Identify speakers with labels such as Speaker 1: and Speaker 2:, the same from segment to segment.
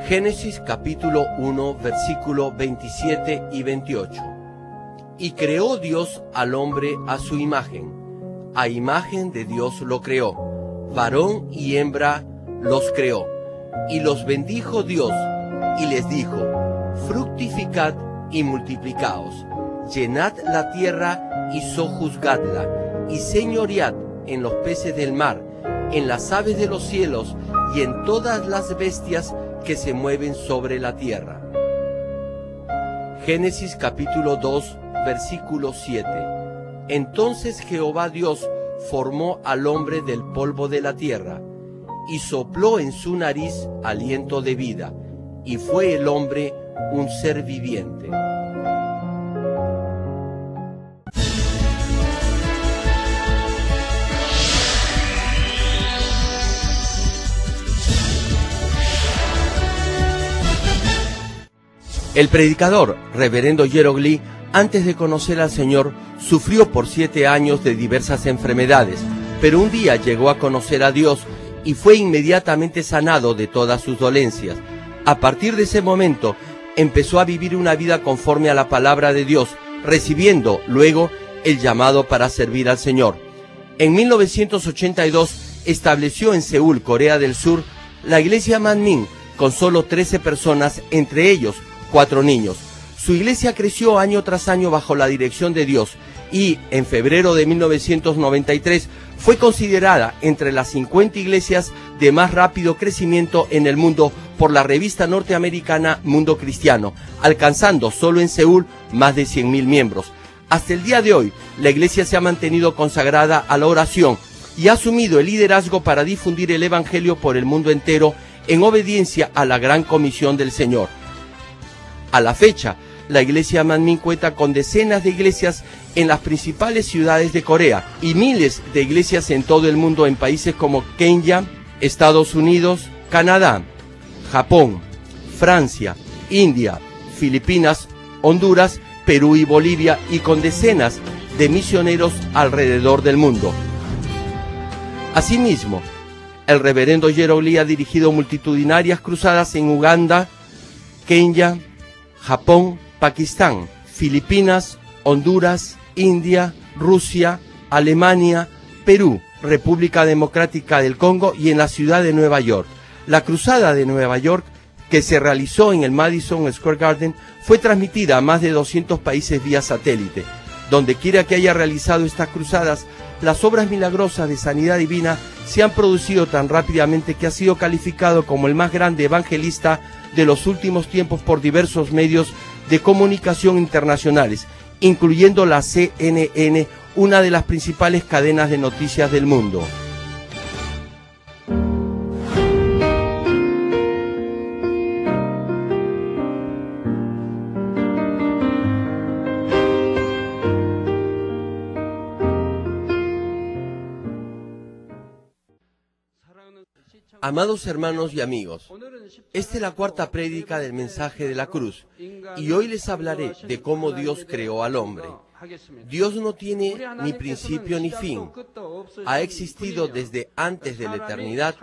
Speaker 1: Génesis capítulo 1, versículo 27 y 28. Y creó Dios al hombre a su imagen de Dios lo creó, varón y hembra los creó. Y los bendijo Dios, y les dijo: fructificad y multiplicaos, llenad la tierra y sojuzgadla, y señoread en los peces del mar, en las aves de los cielos, y en todas las bestias que se mueven sobre la tierra. Génesis capítulo 2, versículo 7. Entonces Jehová Dios formó al hombre del polvo de la tierra, y sopló en su nariz aliento de vida, y fue el hombre un ser viviente. El predicador, reverendo Gerald Lee, antes de conocer al Señor, sufrió por 7 años de diversas enfermedades, pero un día llegó a conocer a Dios y fue inmediatamente sanado de todas sus dolencias. A partir de ese momento, empezó a vivir una vida conforme a la palabra de Dios, recibiendo luego el llamado para servir al Señor. En 1982 estableció en Seúl, Corea del Sur, la iglesia Manmin, con solo 13 personas, entre ellos 4 niños. Su iglesia creció año tras año bajo la dirección de Dios y, en febrero de 1993, fue considerada entre las 50 iglesias de más rápido crecimiento en el mundo por la revista norteamericana Mundo Cristiano, alcanzando solo en Seúl más de 100.000 miembros. Hasta el día de hoy, la iglesia se ha mantenido consagrada a la oración y ha asumido el liderazgo para difundir el evangelio por el mundo entero en obediencia a la gran comisión del Señor. A la fecha, la iglesia Manmin cuenta con decenas de iglesias en las principales ciudades de Corea y miles de iglesias en todo el mundo en países como Kenia, Estados Unidos, Canadá, Japón, Francia, India, Filipinas, Honduras, Perú y Bolivia, y con decenas de misioneros alrededor del mundo. Asimismo, el reverendo Gerald Lee ha dirigido multitudinarias cruzadas en Uganda, Kenia, Japón, Pakistán, Filipinas, Honduras, India, Rusia, Alemania, Perú, República Democrática del Congo y en la ciudad de Nueva York. La cruzada de Nueva York, que se realizó en el Madison Square Garden, fue transmitida a más de 200 países vía satélite. Donde quiera que haya realizado estas cruzadas, las obras milagrosas de sanidad divina se han producido tan rápidamente que ha sido calificado como el más grande evangelista de los últimos tiempos por diversos medios de comunicación internacionales, incluyendo la CNN, una de las principales cadenas de noticias del mundo. Amados hermanos y amigos, esta es la 4ª prédica del mensaje de la cruz, y hoy les hablaré de cómo Dios creó al hombre. Dios no tiene ni principio ni fin. Ha existido desde antes de la eternidad,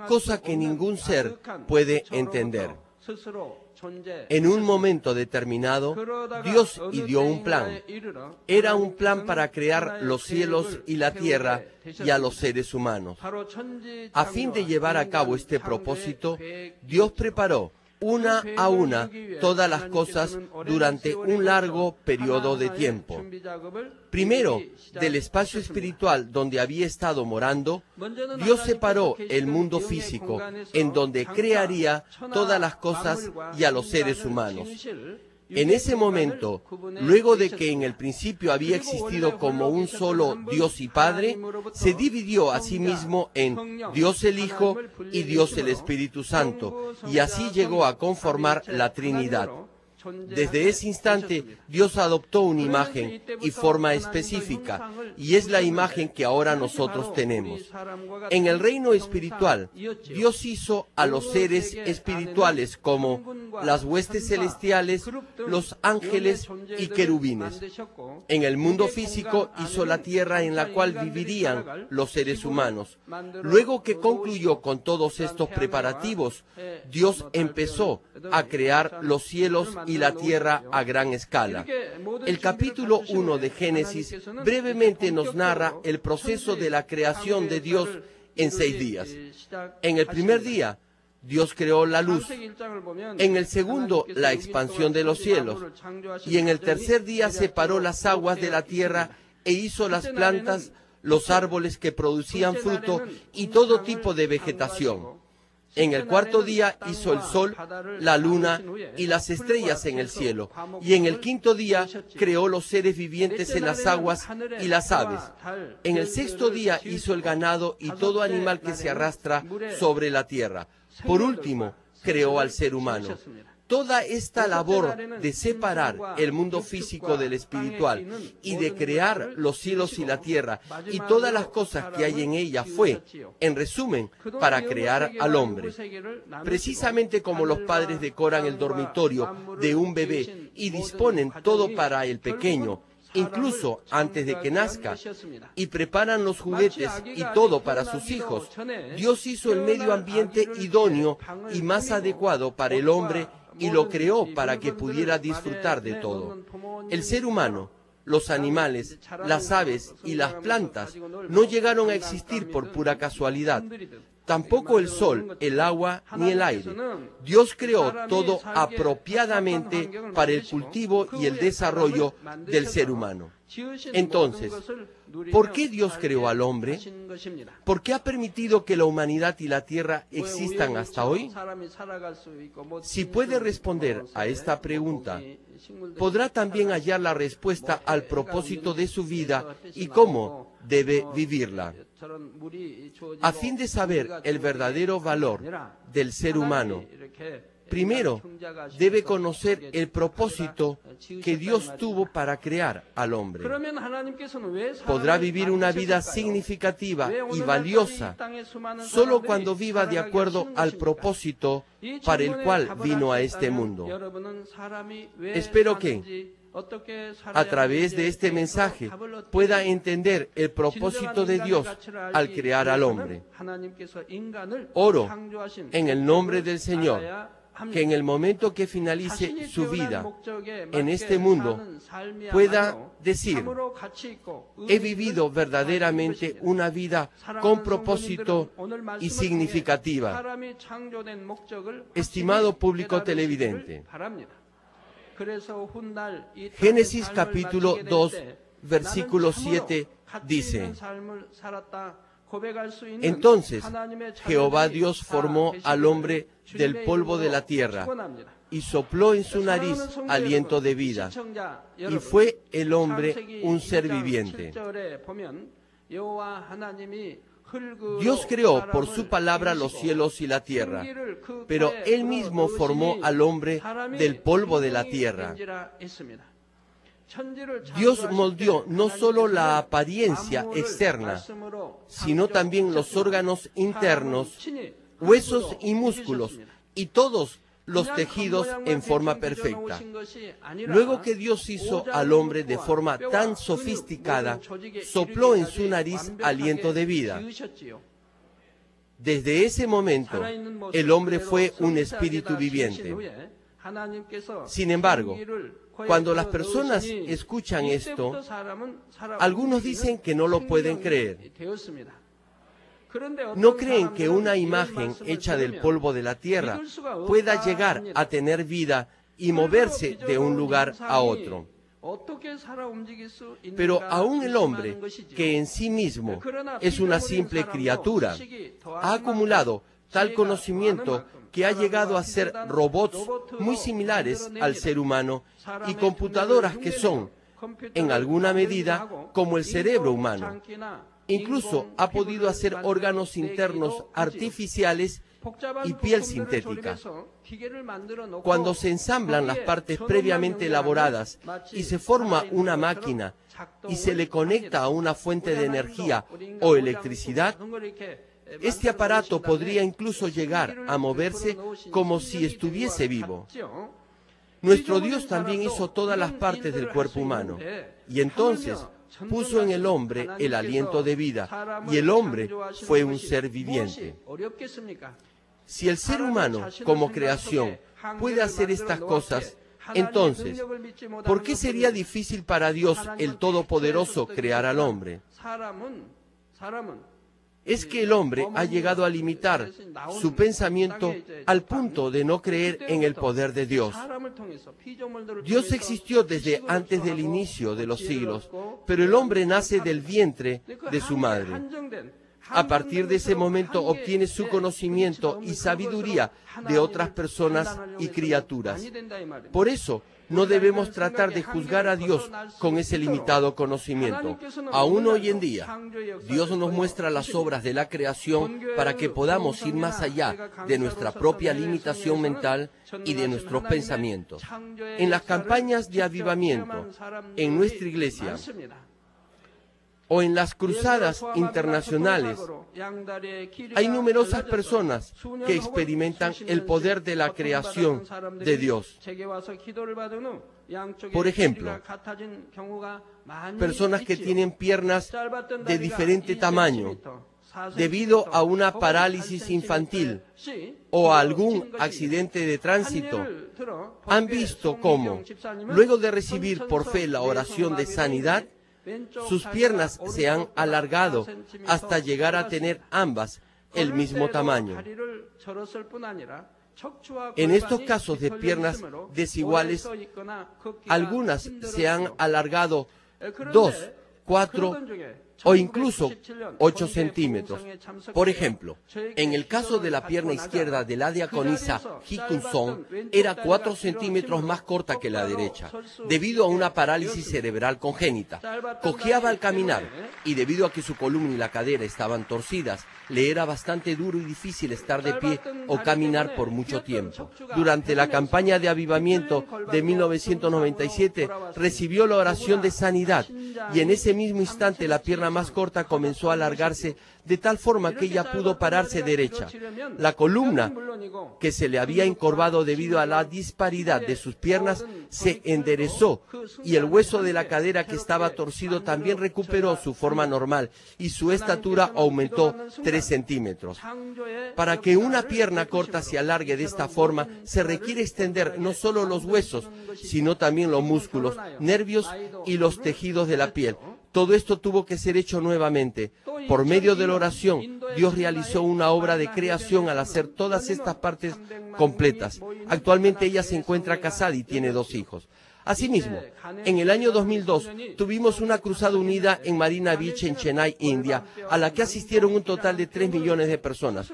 Speaker 1: cosa que ningún ser puede entender. En un momento determinado, Dios ideó un plan. Era un plan para crear los cielos y la tierra y a los seres humanos. A fin de llevar a cabo este propósito, Dios preparó una a una todas las cosas durante un largo periodo de tiempo. Primero, del espacio espiritual donde había estado morando, Dios separó el mundo físico, en donde crearía todas las cosas y a los seres humanos. En ese momento, luego de que en el principio había existido como un solo Dios y Padre, se dividió a sí mismo en Dios el Hijo y Dios el Espíritu Santo, y así llegó a conformar la Trinidad. Desde ese instante, Dios adoptó una imagen y forma específica, y es la imagen que ahora nosotros tenemos. En el reino espiritual, Dios hizo a los seres espirituales como las huestes celestiales, los ángeles y querubines. En el mundo físico hizo la tierra en la cual vivirían los seres humanos. Luego que concluyó con todos estos preparativos, Dios empezó a crear los cielos y la tierra a gran escala. El capítulo 1 de Génesis brevemente nos narra el proceso de la creación de Dios en 6 días. En el primer día, Dios creó la luz. En el segundo, la expansión de los cielos. Y en el tercer día separó las aguas de la tierra e hizo las plantas, los árboles que producían fruto y todo tipo de vegetación. En el cuarto día hizo el sol, la luna y las estrellas en el cielo. Y en el quinto día creó los seres vivientes en las aguas y las aves. En el sexto día hizo el ganado y todo animal que se arrastra sobre la tierra. Por último, creó al ser humano. Toda esta labor de separar el mundo físico del espiritual y de crear los cielos y la tierra y todas las cosas que hay en ella fue, en resumen, para crear al hombre. Precisamente como los padres decoran el dormitorio de un bebé y disponen todo para el pequeño, incluso antes de que nazca, y preparan los juguetes y todo para sus hijos, Dios hizo el medio ambiente idóneo y más adecuado para el hombre y lo creó para que pudiera disfrutar de todo. El ser humano, los animales, las aves y las plantas no llegaron a existir por pura casualidad. Tampoco el sol, el agua ni el aire. Dios creó todo apropiadamente para el cultivo y el desarrollo del ser humano. Entonces, ¿por qué Dios creó al hombre? ¿Por qué ha permitido que la humanidad y la tierra existan hasta hoy? Si puede responder a esta pregunta, podrá también hallar la respuesta al propósito de su vida y cómo debe vivirla. A fin de saber el verdadero valor del ser humano, primero debe conocer el propósito que Dios tuvo para crear al hombre. Podrá vivir una vida significativa y valiosa solo cuando viva de acuerdo al propósito para el cual vino a este mundo. Espero que a través de este mensaje pueda entender el propósito de Dios al crear al hombre. Oro en el nombre del Señor que en el momento que finalice su vida en este mundo pueda decir: he vivido verdaderamente una vida con propósito y significativa. Estimado público televidente, Génesis capítulo 2, versículo 7 dice: entonces Jehová Dios formó al hombre del polvo de la tierra y sopló en su nariz aliento de vida, y fue el hombre un ser viviente. Dios creó por su palabra los cielos y la tierra, pero Él mismo formó al hombre del polvo de la tierra. Dios moldeó no solo la apariencia externa, sino también los órganos internos, huesos y músculos, y todos los tejidos en forma perfecta. Luego que Dios hizo al hombre de forma tan sofisticada, sopló en su nariz aliento de vida. Desde ese momento, el hombre fue un espíritu viviente. Sin embargo, cuando las personas escuchan esto, algunos dicen que no lo pueden creer. No creen que una imagen hecha del polvo de la tierra pueda llegar a tener vida y moverse de un lugar a otro. Pero aún el hombre, que en sí mismo es una simple criatura, ha acumulado tal conocimiento que ha llegado a ser robots muy similares al ser humano y computadoras que son, en alguna medida, como el cerebro humano. Incluso ha podido hacer órganos internos artificiales y piel sintética. Cuando se ensamblan las partes previamente elaboradas y se forma una máquina y se le conecta a una fuente de energía o electricidad, este aparato podría incluso llegar a moverse como si estuviese vivo. Nuestro Dios también hizo todas las partes del cuerpo humano, y entonces puso en el hombre el aliento de vida, y el hombre fue un ser viviente. Si el ser humano, como creación, puede hacer estas cosas, entonces, ¿por qué sería difícil para Dios, el Todopoderoso, crear al hombre? Es que el hombre ha llegado a limitar su pensamiento al punto de no creer en el poder de Dios. Dios existió desde antes del inicio de los siglos, pero el hombre nace del vientre de su madre. A partir de ese momento obtiene su conocimiento y sabiduría de otras personas y criaturas. Por eso, no debemos tratar de juzgar a Dios con ese limitado conocimiento. Aún hoy en día, Dios nos muestra las obras de la creación para que podamos ir más allá de nuestra propia limitación mental y de nuestros pensamientos. En las campañas de avivamiento, en nuestra iglesia, o en las cruzadas internacionales, hay numerosas personas que experimentan el poder de la creación de Dios. Por ejemplo, personas que tienen piernas de diferente tamaño, debido a una parálisis infantil o a algún accidente de tránsito, han visto cómo, luego de recibir por fe la oración de sanidad, sus piernas se han alargado hasta llegar a tener ambas el mismo tamaño. En estos casos de piernas desiguales, algunas se han alargado 2, 4 o incluso 8 centímetros. Por ejemplo, en el caso de la pierna izquierda de la diaconisa Hickinson, era 4 centímetros más corta que la derecha, debido a una parálisis cerebral congénita. Cojeaba al caminar, y debido a que su columna y la cadera estaban torcidas, le era bastante duro y difícil estar de pie o caminar por mucho tiempo. Durante la campaña de avivamiento de 1997, recibió la oración de sanidad, y en ese mismo instante la pierna más corta comenzó a alargarse de tal forma que ella pudo pararse derecha. La columna, que se le había encorvado debido a la disparidad de sus piernas, se enderezó, y el hueso de la cadera que estaba torcido también recuperó su forma normal, y su estatura aumentó 3 centímetros. Para que una pierna corta se alargue de esta forma, se requiere extender no solo los huesos, sino también los músculos, nervios y los tejidos de la piel. Todo esto tuvo que ser hecho nuevamente. Por medio de la oración, Dios realizó una obra de creación al hacer todas estas partes completas. Actualmente ella se encuentra casada y tiene 2 hijos. Asimismo, en el año 2002 tuvimos una cruzada unida en Marina Beach, en Chennai, India, a la que asistieron un total de 3 millones de personas.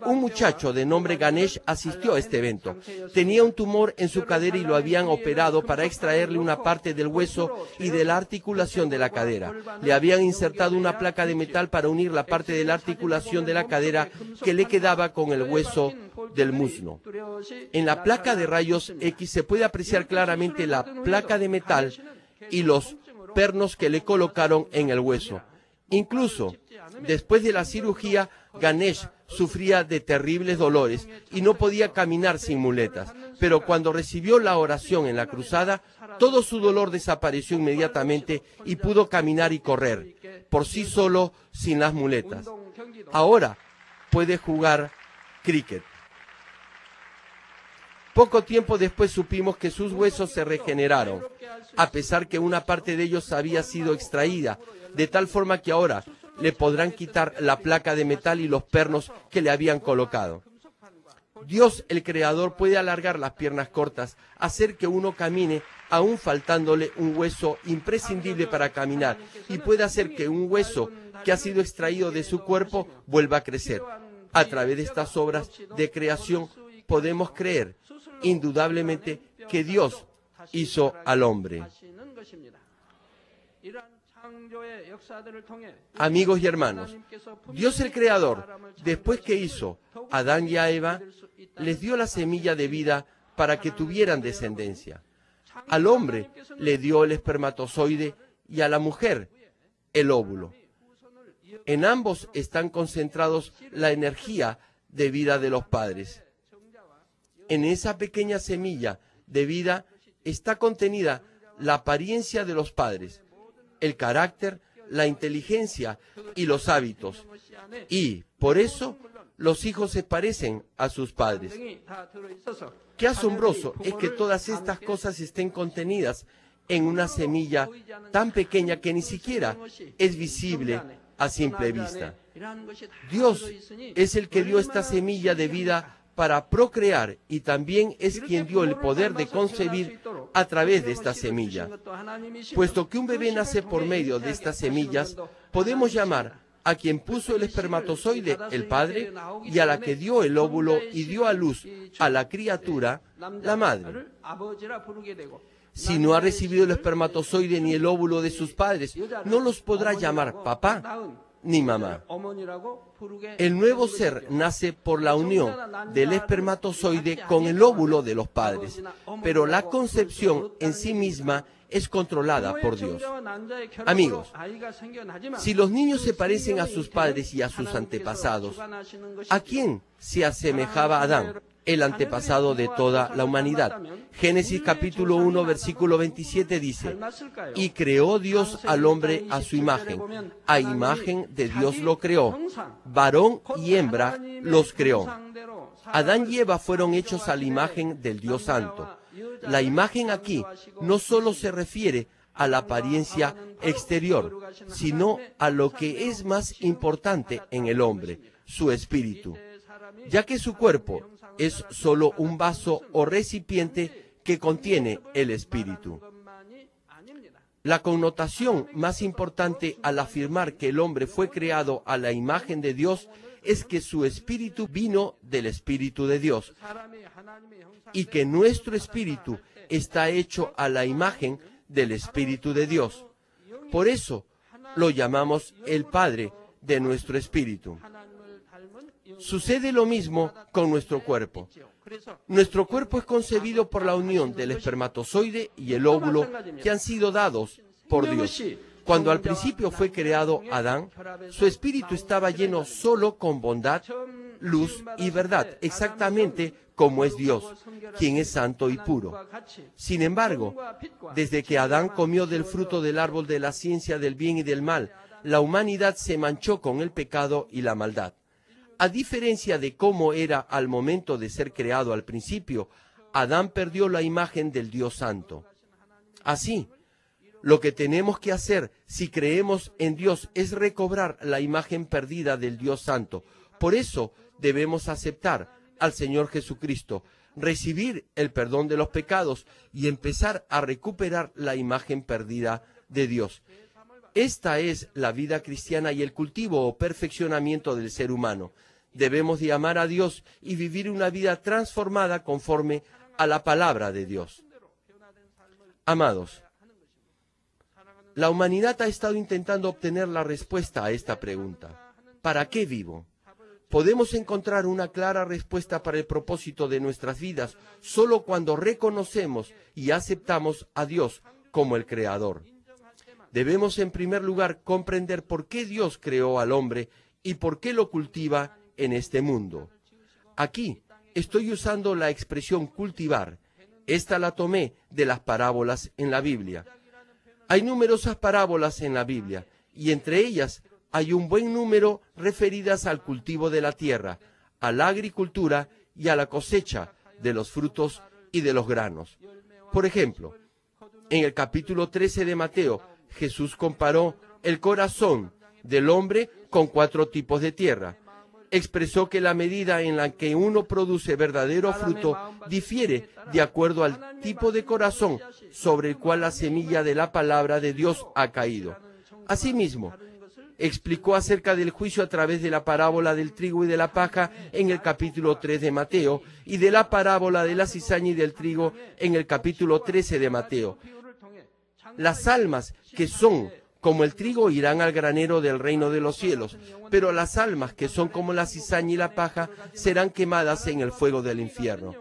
Speaker 1: Un muchacho de nombre Ganesh asistió a este evento. Tenía un tumor en su cadera y lo habían operado para extraerle una parte del hueso y de la articulación de la cadera. Le habían insertado una placa de metal para unir la parte de la articulación de la cadera que le quedaba con el hueso del muslo. En la placa de rayos X se puede apreciar claramente la placa de metal y los pernos que le colocaron en el hueso. Incluso después de la cirugía, Ganesh sufría de terribles dolores y no podía caminar sin muletas. Pero cuando recibió la oración en la cruzada, todo su dolor desapareció inmediatamente y pudo caminar y correr por sí solo sin las muletas. Ahora puede jugar cricket. Poco tiempo después supimos que sus huesos se regeneraron, a pesar que una parte de ellos había sido extraída, de tal forma que ahora le podrán quitar la placa de metal y los pernos que le habían colocado. Dios, el Creador, puede alargar las piernas cortas, hacer que uno camine aún faltándole un hueso imprescindible para caminar, y puede hacer que un hueso que ha sido extraído de su cuerpo vuelva a crecer. A través de estas obras de creación podemos creer indudablemente que Dios hizo al hombre. Amigos y hermanos, Dios el Creador, después que hizo a Adán y a Eva, les dio la semilla de vida para que tuvieran descendencia. Al hombre le dio el espermatozoide y a la mujer el óvulo. En ambos están concentrados la energía de vida de los padres. En esa pequeña semilla de vida está contenida la apariencia de los padres, el carácter, la inteligencia y los hábitos. Y, por eso, los hijos se parecen a sus padres. Qué asombroso es que todas estas cosas estén contenidas en una semilla tan pequeña que ni siquiera es visible a simple vista. Dios es el que dio esta semilla de vida para procrear y también es quien dio el poder de concebir a través de esta semilla. Puesto que un bebé nace por medio de estas semillas, podemos llamar a quien puso el espermatozoide el padre y a la que dio el óvulo y dio a luz a la criatura la madre. Si no ha recibido el espermatozoide ni el óvulo de sus padres, no los podrá llamar papá ni mamá. El nuevo ser nace por la unión del espermatozoide con el óvulo de los padres, pero la concepción en sí misma es controlada por Dios. Amigos, si los niños se parecen a sus padres y a sus antepasados, ¿a quién se asemejaba Adán, el antepasado de toda la humanidad? Génesis capítulo 1, versículo 27 dice: y creó Dios al hombre a su imagen, a imagen de Dios lo creó, varón y hembra los creó. Adán y Eva fueron hechos a la imagen del Dios Santo. La imagen aquí no solo se refiere a la apariencia exterior, sino a lo que es más importante en el hombre, su espíritu, ya que su cuerpo es solo un vaso o recipiente que contiene el espíritu. La connotación más importante al afirmar que el hombre fue creado a la imagen de Dios es que su espíritu vino del Espíritu de Dios y que nuestro espíritu está hecho a la imagen del Espíritu de Dios. Por eso lo llamamos el Padre de nuestro espíritu. Sucede lo mismo con nuestro cuerpo. Nuestro cuerpo es concebido por la unión del espermatozoide y el óvulo que han sido dados por Dios. Cuando al principio fue creado Adán, su espíritu estaba lleno solo con bondad, luz y verdad, exactamente como es Dios, quien es santo y puro. Sin embargo, desde que Adán comió del fruto del árbol de la ciencia del bien y del mal, la humanidad se manchó con el pecado y la maldad. A diferencia de cómo era al momento de ser creado al principio, Adán perdió la imagen del Dios Santo. Así, lo que tenemos que hacer si creemos en Dios es recobrar la imagen perdida del Dios Santo. Por eso debemos aceptar al Señor Jesucristo, recibir el perdón de los pecados y empezar a recuperar la imagen perdida de Dios. Esta es la vida cristiana y el cultivo o perfeccionamiento del ser humano. Debemos de amar a Dios y vivir una vida transformada conforme a la palabra de Dios. Amados, la humanidad ha estado intentando obtener la respuesta a esta pregunta. ¿Para qué vivo? Podemos encontrar una clara respuesta para el propósito de nuestras vidas solo cuando reconocemos y aceptamos a Dios como el Creador. Debemos en primer lugar comprender por qué Dios creó al hombre y por qué lo cultiva en este mundo. Aquí estoy usando la expresión cultivar. Esta la tomé de las parábolas en la Biblia. Hay numerosas parábolas en la Biblia y entre ellas hay un buen número referidas al cultivo de la tierra, a la agricultura y a la cosecha de los frutos y de los granos. Por ejemplo, en el capítulo 13 de Mateo, Jesús comparó el corazón del hombre con 4 tipos de tierra. Expresó que la medida en la que uno produce verdadero fruto difiere de acuerdo al tipo de corazón sobre el cual la semilla de la palabra de Dios ha caído. Asimismo, explicó acerca del juicio a través de la parábola del trigo y de la paja en el capítulo 3 de Mateo y de la parábola de la cizaña y del trigo en el capítulo 13 de Mateo. Las almas que son Como el trigo irán al granero del reino de los cielos, pero las almas que son como la cizaña y la paja serán quemadas en el fuego del infierno.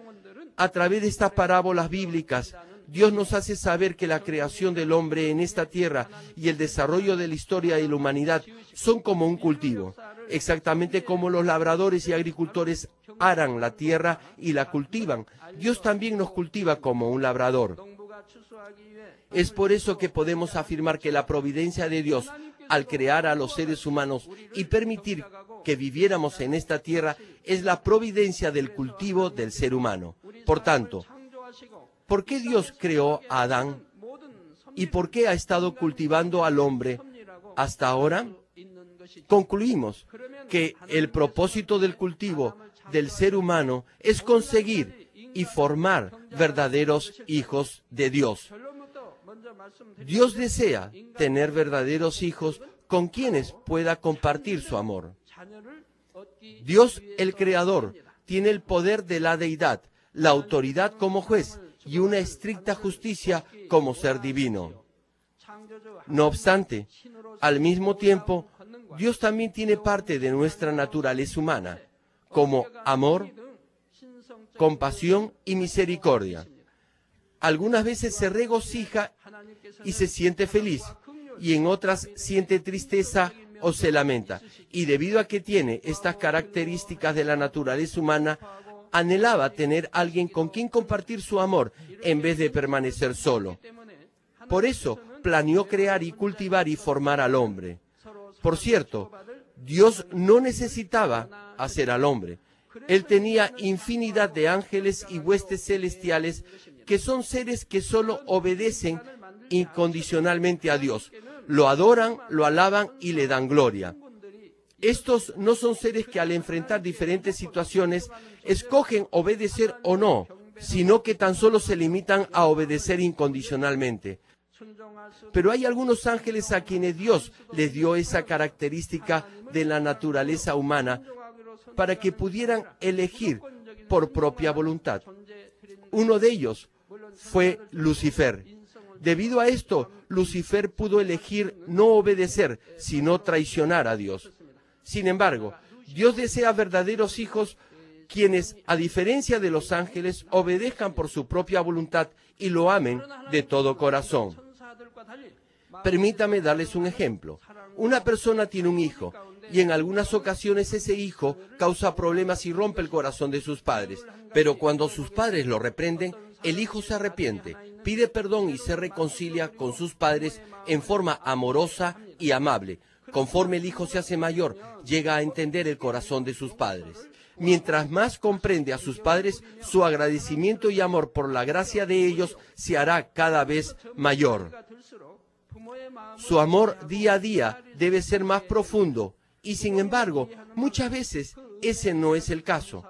Speaker 1: A través de estas parábolas bíblicas, Dios nos hace saber que la creación del hombre en esta tierra y el desarrollo de la historia de la humanidad son como un cultivo, exactamente como los labradores y agricultores aran la tierra y la cultivan. Dios también nos cultiva como un labrador. Es por eso que podemos afirmar que la providencia de Dios, al crear a los seres humanos y permitir que viviéramos en esta tierra, es la providencia del cultivo del ser humano. Por tanto, ¿por qué Dios creó a Adán? ¿Y por qué ha estado cultivando al hombre hasta ahora? Concluimos que el propósito del cultivo del ser humano es conseguir y formar verdaderos hijos de Dios. Dios desea tener verdaderos hijos con quienes pueda compartir su amor. Dios, el Creador, tiene el poder de la deidad, la autoridad como juez y una estricta justicia como ser divino. No obstante, al mismo tiempo, Dios también tiene parte de nuestra naturaleza humana, como amor, compasión y misericordia. Algunas veces se regocija y se siente feliz, y en otras siente tristeza o se lamenta. Y debido a que tiene estas características de la naturaleza humana, anhelaba tener alguien con quien compartir su amor en vez de permanecer solo. Por eso planeó crear y cultivar y formar al hombre. Por cierto, Dios no necesitaba hacer al hombre. Él tenía infinidad de ángeles y huestes celestiales que son seres que solo obedecen incondicionalmente a Dios. Lo adoran, lo alaban y le dan gloria. Estos no son seres que al enfrentar diferentes situaciones escogen obedecer o no, sino que tan solo se limitan a obedecer incondicionalmente. Pero hay algunos ángeles a quienes Dios les dio esa característica de la naturaleza humana para que pudieran elegir por propia voluntad. Uno de ellos fue Lucifer. Debido a esto, Lucifer pudo elegir no obedecer, sino traicionar a Dios. Sin embargo, Dios desea verdaderos hijos quienes, a diferencia de los ángeles, obedezcan por su propia voluntad y lo amen de todo corazón. Permítame darles un ejemplo. Una persona tiene un hijo y en algunas ocasiones ese hijo causa problemas y rompe el corazón de sus padres. Pero cuando sus padres lo reprenden, el hijo se arrepiente, pide perdón y se reconcilia con sus padres en forma amorosa y amable. Conforme el hijo se hace mayor, llega a entender el corazón de sus padres. Mientras más comprende a sus padres, su agradecimiento y amor por la gracia de ellos se hará cada vez mayor. Su amor día a día debe ser más profundo y, sin embargo, muchas veces ese no es el caso.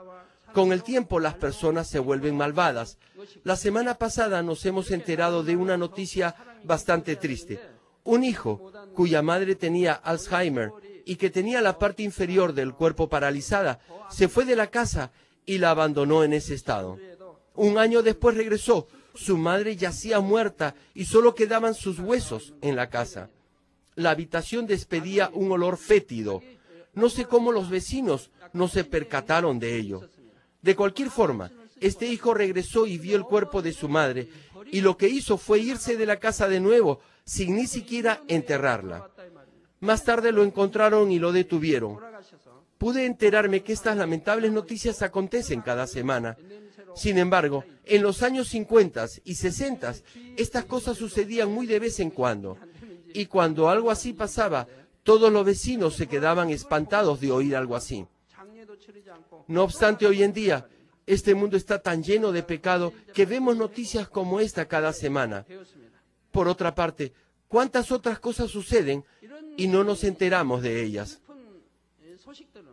Speaker 1: Con el tiempo las personas se vuelven malvadas. La semana pasada nos hemos enterado de una noticia bastante triste. Un hijo cuya madre tenía Alzheimer y que tenía la parte inferior del cuerpo paralizada, se fue de la casa y la abandonó en ese estado. Un año después regresó. Su madre yacía muerta y solo quedaban sus huesos en la casa. La habitación despedía un olor fétido. No sé cómo los vecinos no se percataron de ello. De cualquier forma, este hijo regresó y vio el cuerpo de su madre, y lo que hizo fue irse de la casa de nuevo, sin ni siquiera enterrarla. Más tarde lo encontraron y lo detuvieron. Pude enterarme que estas lamentables noticias acontecen cada semana. Sin embargo, en los años 50 y 60, estas cosas sucedían muy de vez en cuando. Y cuando algo así pasaba, todos los vecinos se quedaban espantados de oír algo así. No obstante, hoy en día, este mundo está tan lleno de pecado que vemos noticias como esta cada semana. Por otra parte, ¿cuántas otras cosas suceden y no nos enteramos de ellas?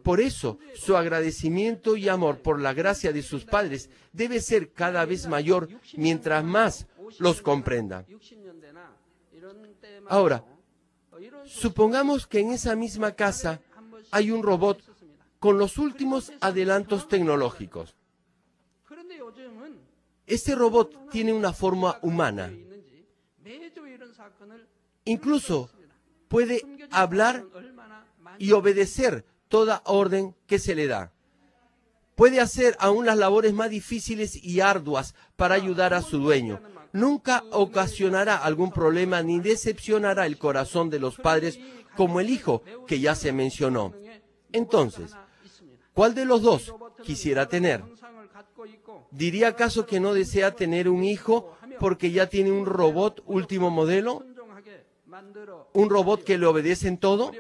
Speaker 1: Por eso, su agradecimiento y amor por la gracia de sus padres debe ser cada vez mayor mientras más los comprenda. Ahora, supongamos que en esa misma casa hay un robot con los últimos adelantos tecnológicos. Este robot tiene una forma humana. Incluso puede hablar y obedecer toda orden que se le da. Puede hacer aún las labores más difíciles y arduas para ayudar a su dueño. Nunca ocasionará algún problema ni decepcionará el corazón de los padres como el hijo que ya se mencionó. Entonces, ¿cuál de los dos quisiera tener? ¿Diría acaso que no desea tener un hijo porque ya tiene un robot último modelo? ¿Un robot que le obedece en todo?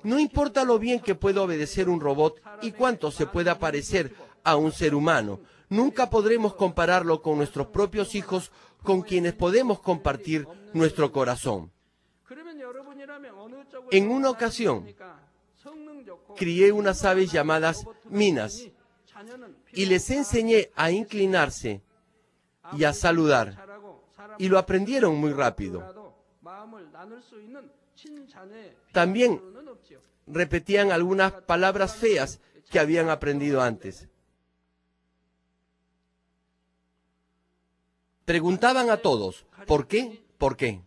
Speaker 1: No importa lo bien que pueda obedecer un robot y cuánto se pueda parecer a un ser humano. Nunca podremos compararlo con nuestros propios hijos con quienes podemos compartir nuestro corazón. En una ocasión, crié unas aves llamadas minas y les enseñé a inclinarse y a saludar. Y lo aprendieron muy rápido. También repetían algunas palabras feas que habían aprendido antes. Preguntaban a todos, ¿por qué? ¿Por qué?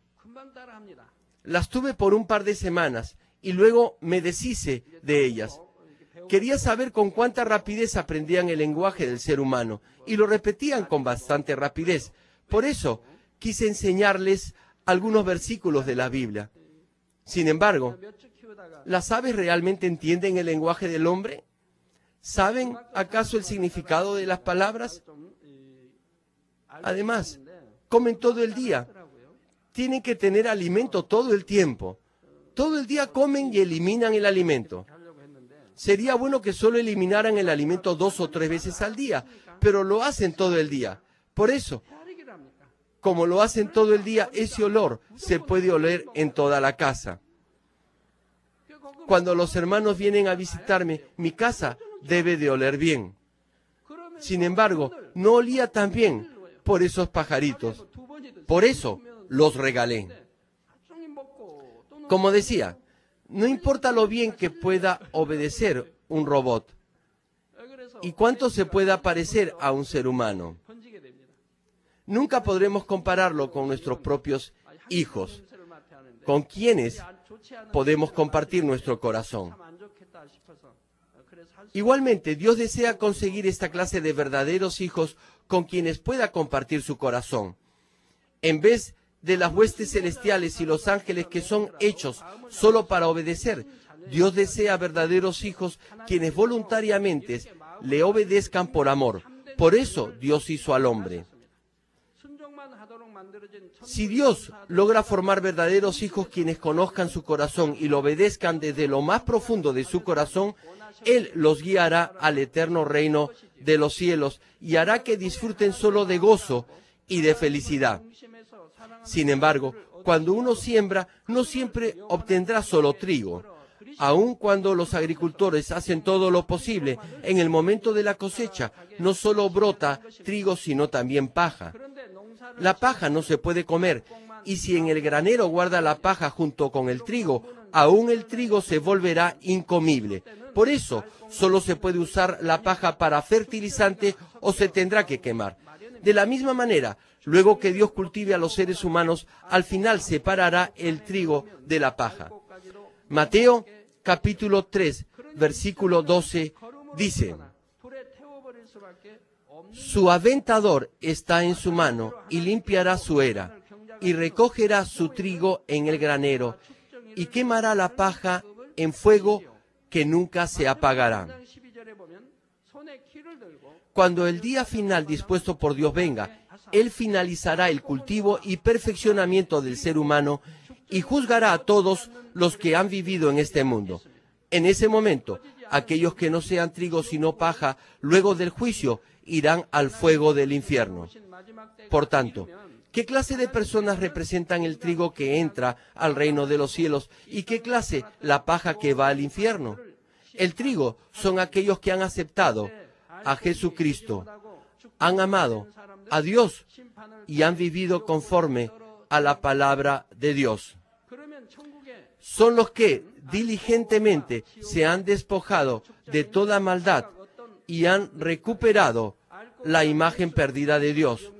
Speaker 1: Las tuve por un par de semanas y luego me deshice de ellas. Quería saber con cuánta rapidez aprendían el lenguaje del ser humano y lo repetían con bastante rapidez. Por eso quise enseñarles algunos versículos de la Biblia. Sin embargo, ¿las aves realmente entienden el lenguaje del hombre? ¿Saben acaso el significado de las palabras? Además, comen todo el día. Tienen que tener alimento todo el tiempo. Todo el día comen y eliminan el alimento. Sería bueno que solo eliminaran el alimento 2 o 3 veces al día, pero lo hacen todo el día. Por eso, como lo hacen todo el día, ese olor se puede oler en toda la casa. Cuando los hermanos vienen a visitarme, mi casa debe de oler bien. Sin embargo, no olía tan bien por esos pajaritos. Por eso los regalé. Como decía, no importa lo bien que pueda obedecer un robot y cuánto se pueda parecer a un ser humano. Nunca podremos compararlo con nuestros propios hijos, con quienes podemos compartir nuestro corazón. Igualmente, Dios desea conseguir esta clase de verdaderos hijos con quienes pueda compartir su corazón. En vez de las huestes celestiales y los ángeles que son hechos solo para obedecer, Dios desea verdaderos hijos quienes voluntariamente le obedezcan por amor. Por eso Dios hizo al hombre. Si Dios logra formar verdaderos hijos quienes conozcan su corazón y lo obedezcan desde lo más profundo de su corazón, Él los guiará al eterno reino de los cielos y hará que disfruten solo de gozo y de felicidad. Sin embargo, cuando uno siembra, no siempre obtendrá solo trigo. Aun cuando los agricultores hacen todo lo posible, en el momento de la cosecha no solo brota trigo, sino también paja. La paja no se puede comer, y si en el granero guarda la paja junto con el trigo, aún el trigo se volverá incomible. Por eso, solo se puede usar la paja para fertilizante o se tendrá que quemar. De la misma manera, luego que Dios cultive a los seres humanos, al final separará el trigo de la paja. Mateo capítulo 3, versículo 12, dice: Su aventador está en su mano y limpiará su era, y recogerá su trigo en el granero, y quemará la paja en fuego que nunca se apagará. Cuando el día final dispuesto por Dios venga, Él finalizará el cultivo y perfeccionamiento del ser humano y juzgará a todos los que han vivido en este mundo. En ese momento, aquellos que no sean trigo sino paja, luego del juicio, irán al fuego del infierno. Por tanto, ¿qué clase de personas representan el trigo que entra al reino de los cielos y qué clase la paja que va al infierno? El trigo son aquellos que han aceptado a Jesucristo, han amado a Dios y han vivido conforme a la palabra de Dios. Son los que diligentemente se han despojado de toda maldad y han recuperado la imagen perdida de Dios.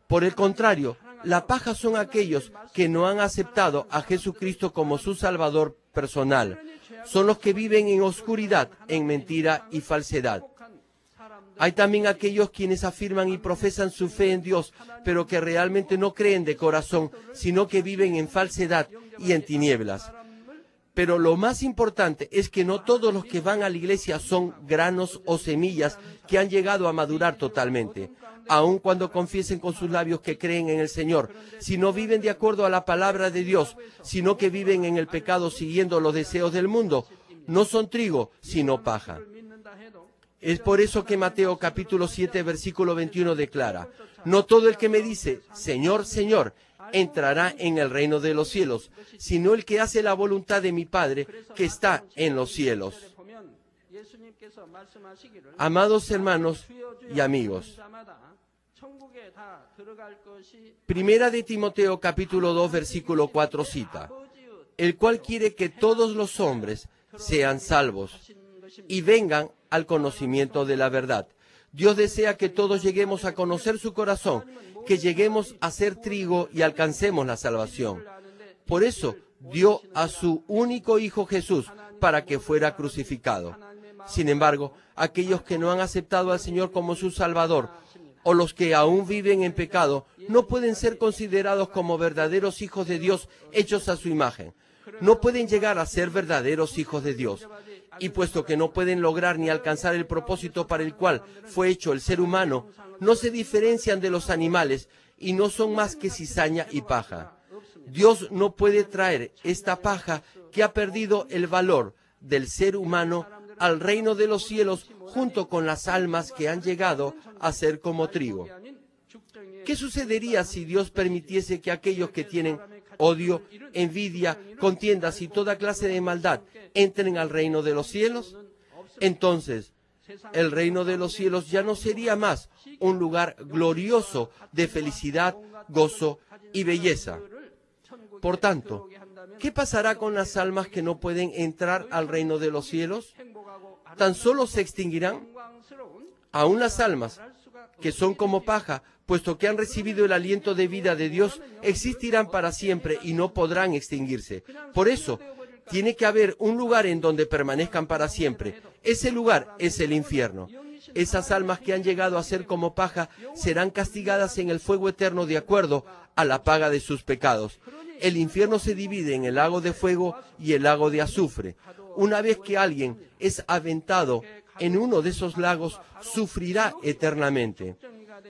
Speaker 1: Por el contrario, La paja son aquellos que no han aceptado a Jesucristo como su Salvador personal. Son los que viven en oscuridad, en mentira y falsedad. Hay también aquellos quienes afirman y profesan su fe en Dios, pero que realmente no creen de corazón, sino que viven en falsedad y en tinieblas. Pero lo más importante es que no todos los que van a la iglesia son granos o semillas que han llegado a madurar totalmente, aun cuando confiesen con sus labios que creen en el Señor, si no viven de acuerdo a la palabra de Dios, sino que viven en el pecado siguiendo los deseos del mundo. No son trigo, sino paja. Es por eso que Mateo capítulo 7, versículo 21 declara: no todo el que me dice, Señor, Señor, entrará en el reino de los cielos, sino el que hace la voluntad de mi Padre que está en los cielos. Amados hermanos y amigos, Primera de Timoteo capítulo 2, versículo 4 cita: el cual quiere que todos los hombres sean salvos y vengan al conocimiento de la verdad. Dios desea que todos lleguemos a conocer su corazón, que lleguemos a ser trigo y alcancemos la salvación. Por eso dio a su único Hijo Jesús para que fuera crucificado. Sin embargo, aquellos que no han aceptado al Señor como su Salvador, o los que aún viven en pecado, no pueden ser considerados como verdaderos hijos de Dios hechos a su imagen. No pueden llegar a ser verdaderos hijos de Dios. Y puesto que no pueden lograr ni alcanzar el propósito para el cual fue hecho el ser humano, no se diferencian de los animales y no son más que cizaña y paja. Dios no puede traer esta paja que ha perdido el valor del ser humano al reino de los cielos junto con las almas que han llegado a ser como trigo. ¿Qué sucedería si Dios permitiese que aquellos que tienen odio, envidia, contiendas y toda clase de maldad entren al reino de los cielos? Entonces, el reino de los cielos ya no sería más un lugar glorioso de felicidad, gozo y belleza. Por tanto, ¿qué pasará con las almas que no pueden entrar al reino de los cielos? ¿Tan solo se extinguirán? Aún las almas que son como paja, puesto que han recibido el aliento de vida de Dios, existirán para siempre y no podrán extinguirse. Por eso, tiene que haber un lugar en donde permanezcan para siempre. Ese lugar es el infierno. Esas almas que han llegado a ser como paja serán castigadas en el fuego eterno de acuerdo a la paga de sus pecados. El infierno se divide en el lago de fuego y el lago de azufre. Una vez que alguien es aventado en uno de esos lagos, sufrirá eternamente.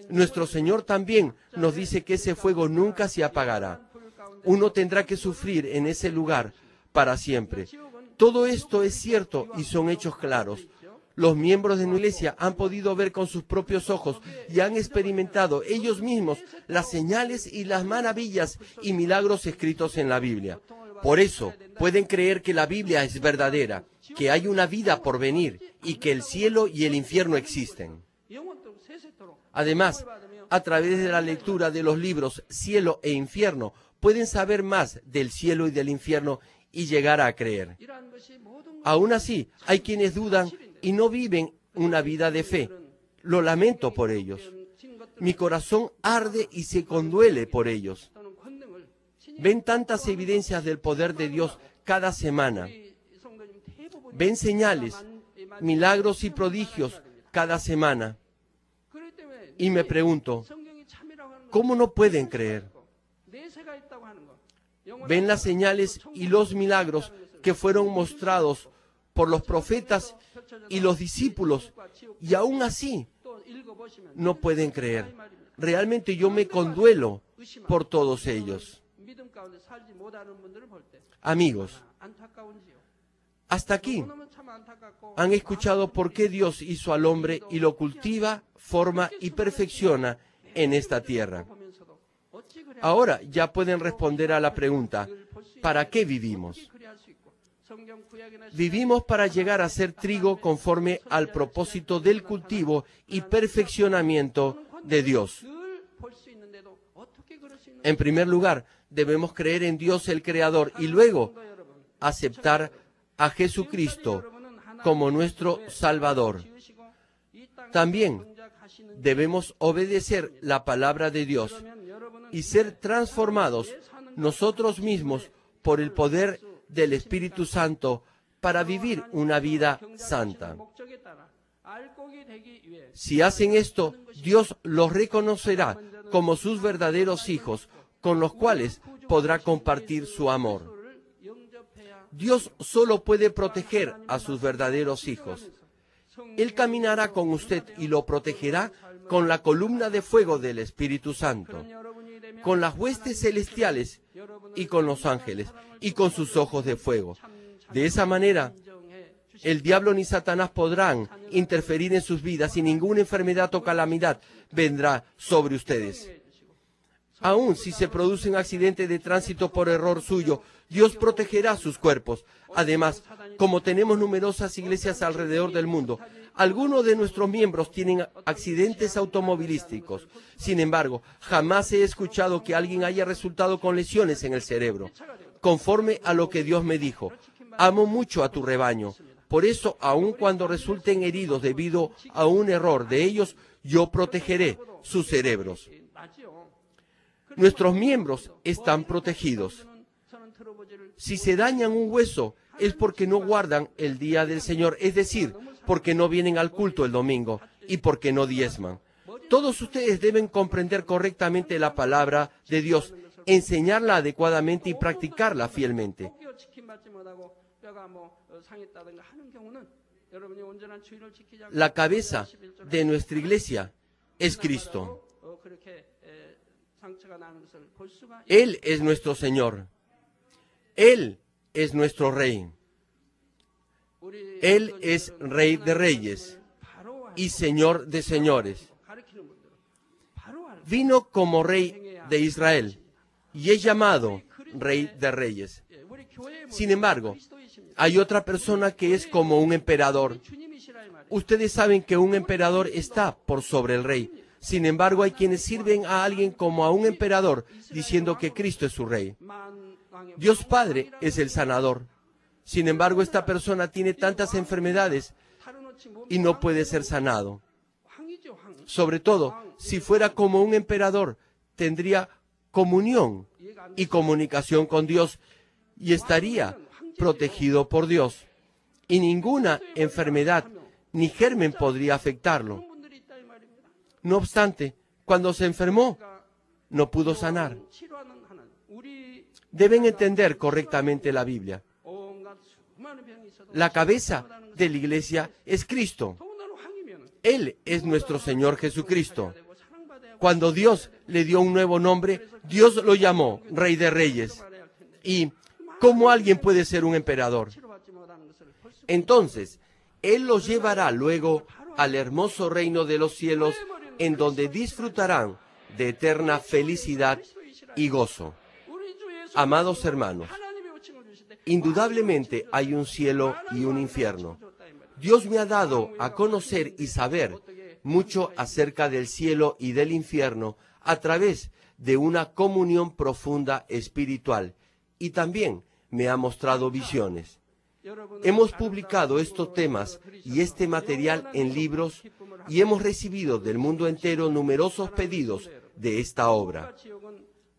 Speaker 1: Nuestro Señor también nos dice que ese fuego nunca se apagará. Uno tendrá que sufrir en ese lugar para siempre. Todo esto es cierto y son hechos claros. Los miembros de nuestra iglesia han podido ver con sus propios ojos y han experimentado ellos mismos las señales y las maravillas y milagros escritos en la Biblia. Por eso pueden creer que la Biblia es verdadera, que hay una vida por venir y que el cielo y el infierno existen. Además, a través de la lectura de los libros Cielo e Infierno, pueden saber más del cielo y del infierno y llegar a creer. Aún así, hay quienes dudan y no viven una vida de fe. Lo lamento por ellos. Mi corazón arde y se conduele por ellos. Ven tantas evidencias del poder de Dios cada semana. Ven señales, milagros y prodigios cada semana. Y me pregunto, ¿cómo no pueden creer? Ven las señales y los milagros que fueron mostrados por los profetas y los discípulos, y aún así no pueden creer. Realmente yo me conduelo por todos ellos. Amigos, hasta aquí han escuchado por qué Dios hizo al hombre y lo cultiva, forma y perfecciona en esta tierra. Ahora ya pueden responder a la pregunta, ¿para qué vivimos? Vivimos para llegar a ser trigo conforme al propósito del cultivo y perfeccionamiento de Dios. En primer lugar, debemos creer en Dios el Creador y luego aceptar a Jesucristo como nuestro Salvador. También debemos obedecer la palabra de Dios y ser transformados nosotros mismos por el poder del Espíritu Santo para vivir una vida santa. Si hacen esto, Dios los reconocerá como sus verdaderos hijos, con los cuales podrá compartir su amor. Dios solo puede proteger a sus verdaderos hijos. Él caminará con usted y lo protegerá con la columna de fuego del Espíritu Santo, con las huestes celestiales y con los ángeles y con sus ojos de fuego. De esa manera, el diablo ni Satanás podrán interferir en sus vidas y ninguna enfermedad o calamidad vendrá sobre ustedes. Aun si se produce un accidente de tránsito por error suyo, Dios protegerá sus cuerpos. Además, como tenemos numerosas iglesias alrededor del mundo, algunos de nuestros miembros tienen accidentes automovilísticos. Sin embargo, jamás he escuchado que alguien haya resultado con lesiones en el cerebro. Conforme a lo que Dios me dijo, amo mucho a tu rebaño. Por eso, aun cuando resulten heridos debido a un error de ellos, yo protegeré sus cerebros. Nuestros miembros están protegidos. Si se dañan un hueso, es porque no guardan el día del Señor, es decir, porque no vienen al culto el domingo y porque no diezman. Todos ustedes deben comprender correctamente la palabra de Dios, enseñarla adecuadamente y practicarla fielmente. La cabeza de nuestra iglesia es Cristo. Él es nuestro Señor. Él es nuestro Rey. Él es Rey de Reyes y Señor de Señores. Vino como Rey de Israel y es llamado Rey de Reyes. Sin embargo, hay otra persona que es como un emperador. Ustedes saben que un emperador está por sobre el rey. Sin embargo, hay quienes sirven a alguien como a un emperador, diciendo que Cristo es su rey. Dios Padre es el sanador. Sin embargo, esta persona tiene tantas enfermedades y no puede ser sanado. Sobre todo, si fuera como un emperador, tendría comunión y comunicación con Dios y estaría protegido por Dios. Y ninguna enfermedad ni germen podría afectarlo. No obstante, cuando se enfermó, no pudo sanar. Deben entender correctamente la Biblia. La cabeza de la iglesia es Cristo. Él es nuestro Señor Jesucristo. Cuando Dios le dio un nuevo nombre, Dios lo llamó Rey de Reyes. ¿Y cómo alguien puede ser un emperador? Entonces, Él los llevará luego al hermoso reino de los cielos, en donde disfrutarán de eterna felicidad y gozo. Amados hermanos, indudablemente hay un cielo y un infierno. Dios me ha dado a conocer y saber mucho acerca del cielo y del infierno a través de una comunión profunda espiritual, y también me ha mostrado visiones. Hemos publicado estos temas y este material en libros y hemos recibido del mundo entero numerosos pedidos de esta obra.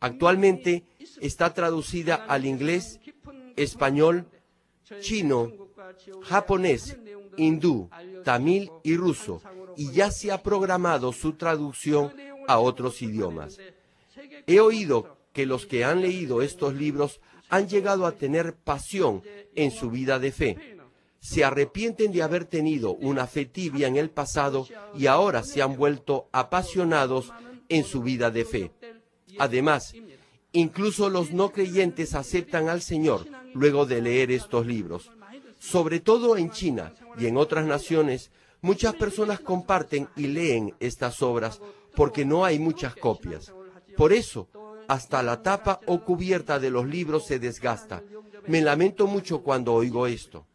Speaker 1: Actualmente está traducida al inglés, español, chino, japonés, hindú, tamil y ruso, y ya se ha programado su traducción a otros idiomas. He oído que los que han leído estos libros han llegado a tener pasión en su vida de fe. Se arrepienten de haber tenido una fe tibia en el pasado y ahora se han vuelto apasionados en su vida de fe. Además, incluso los no creyentes aceptan al Señor luego de leer estos libros. Sobre todo en China y en otras naciones, muchas personas comparten y leen estas obras porque no hay muchas copias. Por eso, hasta la tapa o cubierta de los libros se desgasta. Me lamento mucho cuando oigo esto.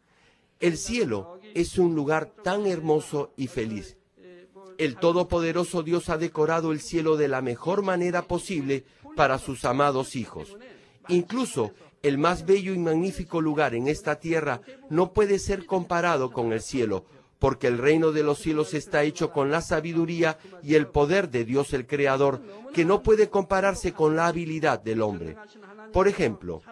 Speaker 1: El cielo es un lugar tan hermoso y feliz. El Todopoderoso Dios ha decorado el cielo de la mejor manera posible para sus amados hijos. Incluso el más bello y magnífico lugar en esta tierra no puede ser comparado con el cielo, porque el reino de los cielos está hecho con la sabiduría y el poder de Dios el Creador, que no puede compararse con la habilidad del hombre. Por ejemplo,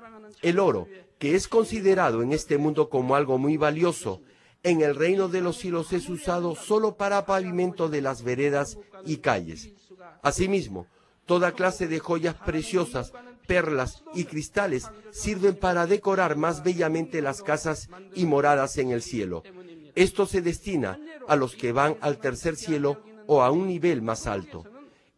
Speaker 1: el oro, que es considerado en este mundo como algo muy valioso, en el reino de los cielos es usado solo para pavimento de las veredas y calles. Asimismo, toda clase de joyas preciosas, perlas y cristales sirven para decorar más bellamente las casas y moradas en el cielo. Esto se destina a los que van al tercer cielo o a un nivel más alto.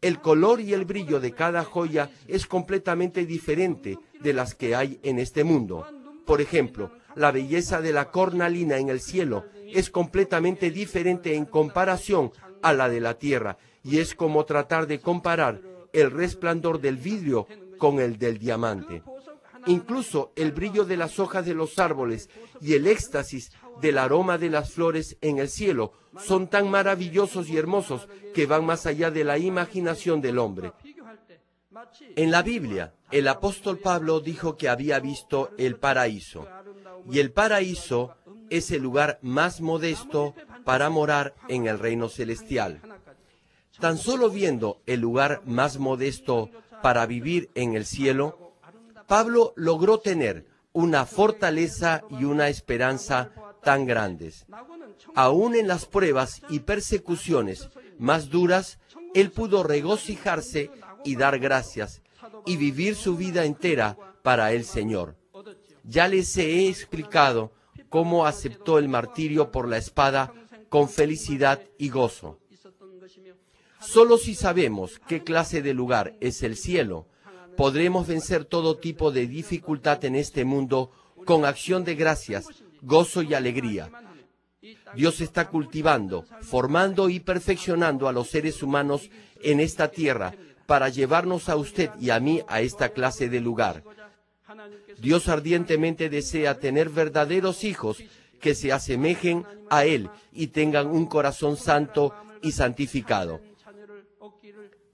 Speaker 1: El color y el brillo de cada joya es completamente diferente de las que hay en este mundo. Por ejemplo, la belleza de la cornalina en el cielo es completamente diferente en comparación a la de la tierra, y es como tratar de comparar el resplandor del vidrio con el del diamante. Incluso el brillo de las hojas de los árboles y el éxtasis del aroma de las flores en el cielo son tan maravillosos y hermosos que van más allá de la imaginación del hombre. En la Biblia, el apóstol Pablo dijo que había visto el paraíso, y el paraíso es el lugar más modesto para morar en el reino celestial. Tan solo viendo el lugar más modesto para vivir en el cielo, Pablo logró tener una fortaleza y una esperanza tan grandes. Aún en las pruebas y persecuciones más duras, él pudo regocijarse y dar gracias, y vivir su vida entera para el Señor. Ya les he explicado cómo aceptó el martirio por la espada con felicidad y gozo. Solo si sabemos qué clase de lugar es el cielo, podremos vencer todo tipo de dificultad en este mundo con acción de gracias, gozo y alegría. Dios está cultivando, formando y perfeccionando a los seres humanos en esta tierra para llevarnos a usted y a mí a esta clase de lugar. Dios ardientemente desea tener verdaderos hijos que se asemejen a Él y tengan un corazón santo y santificado.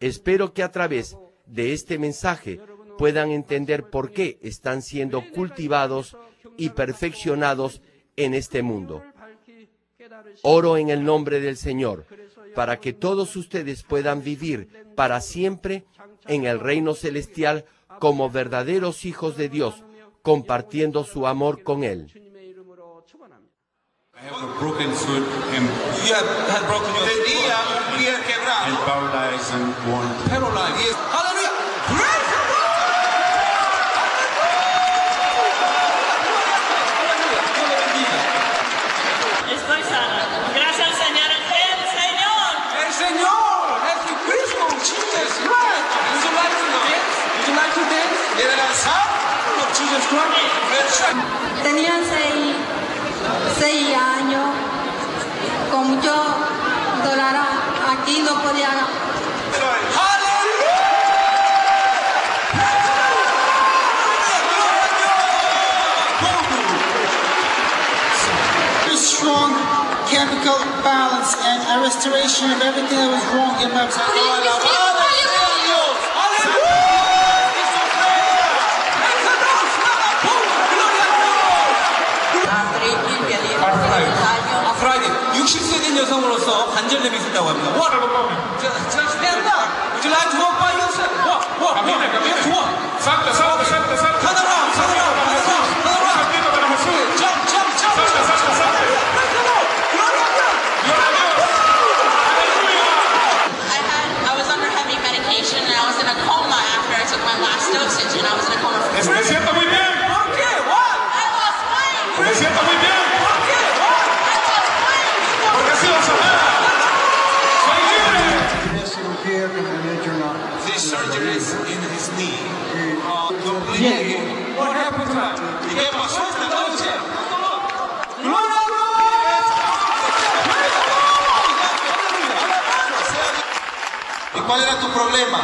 Speaker 1: Espero que a través de este mensaje puedan entender por qué están siendo cultivados y perfeccionados en este mundo. Oro en el nombre del Señor, para que todos ustedes puedan vivir para siempre en el reino celestial como verdaderos hijos de Dios, compartiendo su amor con Él.
Speaker 2: I have a broken foot and
Speaker 3: You had broken your foot.
Speaker 2: and paralyzed and born.
Speaker 3: Paralyzed. Yes. Hallelujah. Praise the Lord.
Speaker 4: Estoy sana. Gracias al Señor. El Señor.
Speaker 3: El Señor, Jesucristo, Jesus Christ. Would you like to dance? Would you like to dance? ¿Quiere danzar? Lord Jesus Christ.
Speaker 5: Tenía seis años, con mucho dolor aquí, no podía.
Speaker 6: Strong chemical balance and a restoration of everything that was wrong in my body.
Speaker 3: 아프라이드 60세 된 여성으로서 관절염이 있었다고 합니다. What? Stand up. Would you like to walk by yourself? Walk. You have to walk.
Speaker 2: Salta.
Speaker 3: Turn around. Jump.
Speaker 4: I was under heavy medication and I was in a coma after I took my last dosage and I was in a coma for
Speaker 2: Me siento muy bien.
Speaker 3: ¿Por qué? What?
Speaker 4: I lost weight.
Speaker 2: Me siento muy bien.
Speaker 3: ¿Por qué? What?
Speaker 4: I lost weight.
Speaker 2: Porque he sido sanado. Soy libre.
Speaker 3: These surgeries in his knee completely. What happened to him? ¿Qué pasó esta noche? ¿Y cuál era tu problema?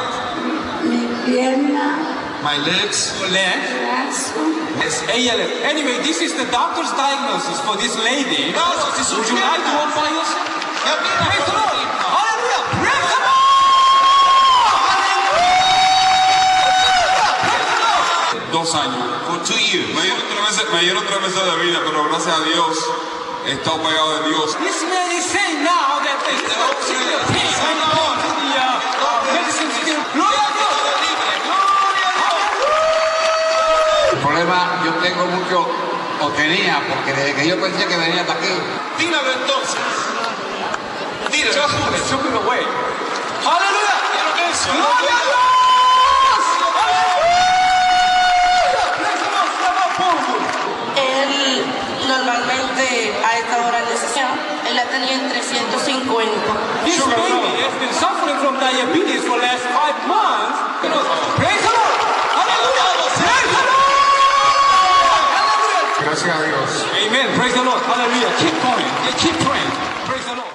Speaker 5: Mi pierna,
Speaker 3: My legs. Your leg?
Speaker 5: brazo.
Speaker 3: Yes, ALS. Anyway, this is the doctor's diagnosis for this lady. Would you like to walk by yourself? Praise the Lord. Hallelujah. Praise the Lord.
Speaker 2: 2 años.
Speaker 3: For 2 years.
Speaker 2: Me dieron 3 meses de vida, pero gracias a Dios
Speaker 3: está operado de Dios.
Speaker 7: This man is saying now that the pain and the medicine still. Gloria a Dios.
Speaker 8: El problema yo tengo mucho, o tenía, porque desde que yo pensé que venía hasta aquí.
Speaker 2: Tíralo entonces. Tíralo.
Speaker 7: Just took it away. Hallelujah.
Speaker 2: Eso.
Speaker 7: Gloria a Dios.
Speaker 5: Él normalmente a esta hora necesita, él la tenía en 350.
Speaker 7: This baby has been suffering from diabetes for the last 5 months. Praise the Lord. Hallelujah. Praise the Lord. Hallelujah.
Speaker 8: Gracias a Dios.
Speaker 7: Amen. Praise the Lord. Hallelujah. Keep going. Keep praying. Praise the Lord.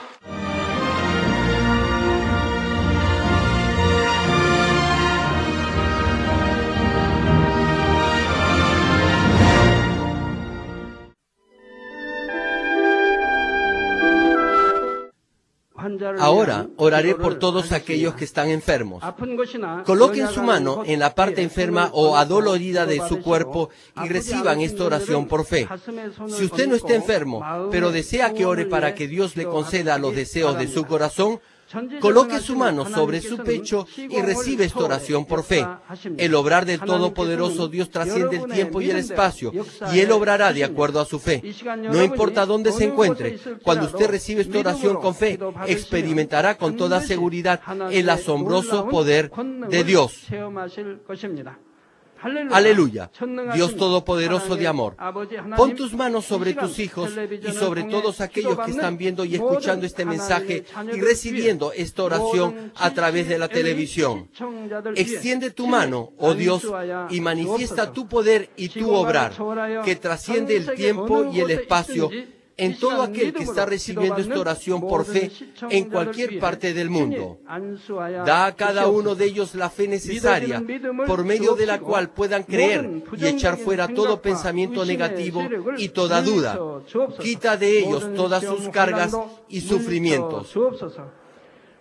Speaker 1: Ahora oraré por todos aquellos que están enfermos. Coloquen su mano en la parte enferma o adolorida de su cuerpo y reciban esta oración por fe. Si usted no está enfermo, pero desea que ore para que Dios le conceda los deseos de su corazón, coloque su mano sobre su pecho y recibe esta oración por fe. El obrar del Todopoderoso Dios trasciende el tiempo y el espacio, y Él obrará de acuerdo a su fe. No importa dónde se encuentre, cuando usted recibe esta oración con fe, experimentará con toda seguridad el asombroso poder de Dios. Aleluya, Dios Todopoderoso de amor. Pon tus manos sobre tus hijos y sobre todos aquellos que están viendo y escuchando este mensaje y recibiendo esta oración a través de la televisión. Extiende tu mano, oh Dios, y manifiesta tu poder y tu obrar, que trasciende el tiempo y el espacio, en todo aquel que está recibiendo esta oración por fe en cualquier parte del mundo. Da a cada uno de ellos la fe necesaria, por medio de la cual puedan creer y echar fuera todo pensamiento negativo y toda duda. Quita de ellos todas sus cargas y sufrimientos.